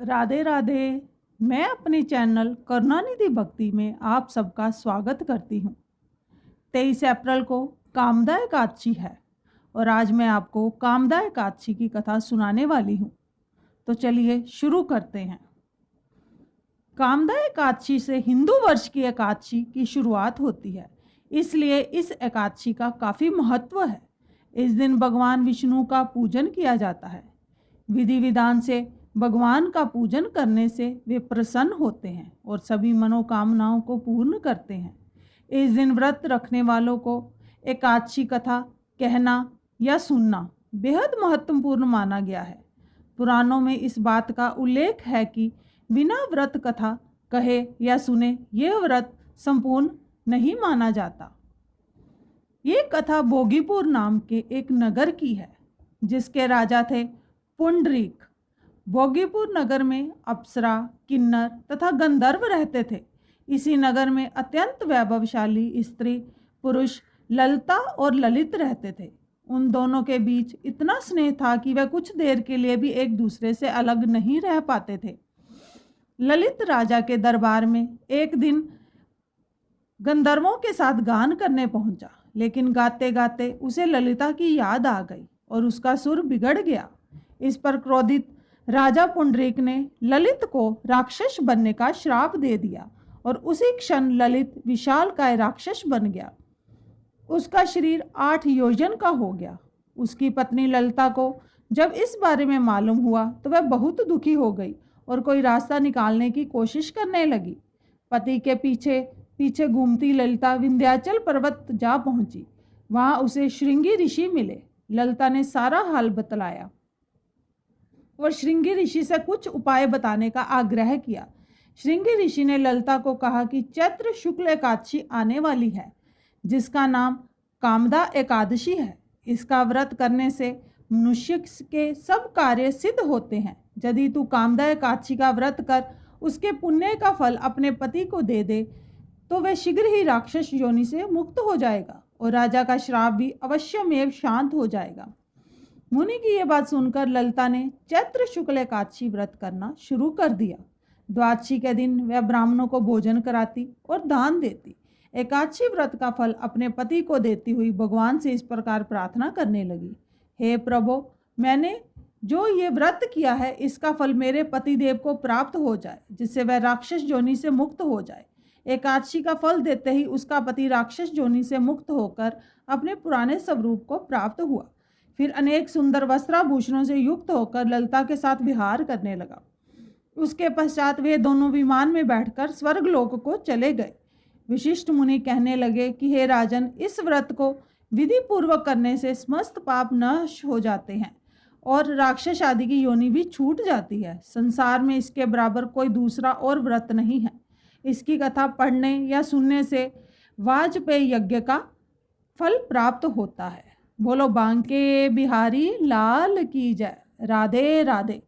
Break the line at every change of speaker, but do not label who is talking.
राधे राधे। मैं अपने चैनल करुणानिधि भक्ति में आप सबका स्वागत करती हूँ। 23 अप्रैल को कामदा एकादशी है और आज मैं आपको कामदा एकादशी की कथा सुनाने वाली हूँ। तो चलिए शुरू करते हैं। कामदा एकादशी से हिंदू वर्ष की एकादशी की शुरुआत होती है, इसलिए इस एकादशी का काफ़ी महत्व है। इस दिन भगवान विष्णु का पूजन किया जाता है। विधि विधान से भगवान का पूजन करने से वे प्रसन्न होते हैं और सभी मनोकामनाओं को पूर्ण करते हैं। इस दिन व्रत रखने वालों को एकादशी कथा कहना या सुनना बेहद महत्वपूर्ण माना गया है। पुराणों में इस बात का उल्लेख है कि बिना व्रत कथा कहे या सुने यह व्रत संपूर्ण नहीं माना जाता। ये कथा भोगीपुर नाम के एक नगर की है, जिसके राजा थे पुंडरीक। भोगीपुर नगर में अप्सरा, किन्नर तथा गंधर्व रहते थे। इसी नगर में अत्यंत वैभवशाली स्त्री पुरुष ललिता और ललित रहते थे। उन दोनों के बीच इतना स्नेह था कि वे कुछ देर के लिए भी एक दूसरे से अलग नहीं रह पाते थे। ललित राजा के दरबार में एक दिन गंधर्वों के साथ गान करने पहुंचा, लेकिन गाते गाते उसे ललिता की याद आ गई और उसका सुर बिगड़ गया। इस पर क्रोधित राजा पुंडरीक ने ललित को राक्षस बनने का श्राप दे दिया और उसी क्षण ललित विशालकाय राक्षस बन गया। उसका शरीर 8 योजन का हो गया। उसकी पत्नी ललिता को जब इस बारे में मालूम हुआ तो वह बहुत दुखी हो गई और कोई रास्ता निकालने की कोशिश करने लगी। पति के पीछे पीछे घूमती ललिता विंध्याचल पर्वत जा पहुंची। वहां उसे श्रृंगी ऋषि मिले। ललिता ने सारा हाल बतलाया और श्रृंगी ऋषि से कुछ उपाय बताने का आग्रह किया। श्रृंगी ऋषि ने ललिता को कहा कि चैत्र शुक्ल एकादशी आने वाली है, जिसका नाम कामदा एकादशी है। इसका व्रत करने से मनुष्य के सब कार्य सिद्ध होते हैं। यदि तू कामदा एकादशी का व्रत कर उसके पुण्य का फल अपने पति को दे दे तो वह शीघ्र ही राक्षस योनि से मुक्त हो जाएगा और राजा का श्राप भी अवश्यमेव शांत हो जाएगा। मुनि की यह बात सुनकर ललिता ने चैत्र शुक्ल एकादशी व्रत करना शुरू कर दिया। द्वादशी के दिन वह ब्राह्मणों को भोजन कराती और दान देती। एकादशी व्रत का फल अपने पति को देती हुई भगवान से इस प्रकार प्रार्थना करने लगी, हे प्रभु, मैंने जो ये व्रत किया है इसका फल मेरे पति देव को प्राप्त हो जाए, जिससे वह राक्षस योनि से मुक्त हो जाए। एकादशी का फल देते ही उसका पति राक्षस योनि से मुक्त होकर अपने पुराने स्वरूप को प्राप्त हुआ। फिर अनेक सुंदर वस्त्राभूषणों से युक्त होकर ललिता के साथ विहार करने लगा। उसके पश्चात वे दोनों विमान में बैठकर स्वर्गलोक को चले गए। विशिष्ट मुनि कहने लगे कि हे राजन, इस व्रत को विधि पूर्वक करने से समस्त पाप नष्ट हो जाते हैं और राक्षस आदि की योनि भी छूट जाती है। संसार में इसके बराबर कोई दूसरा और व्रत नहीं है। इसकी कथा पढ़ने या सुनने से वाजपेयी यज्ञ का फल प्राप्त होता है। बोलो बांके बिहारी लाल की जय। राधे राधे।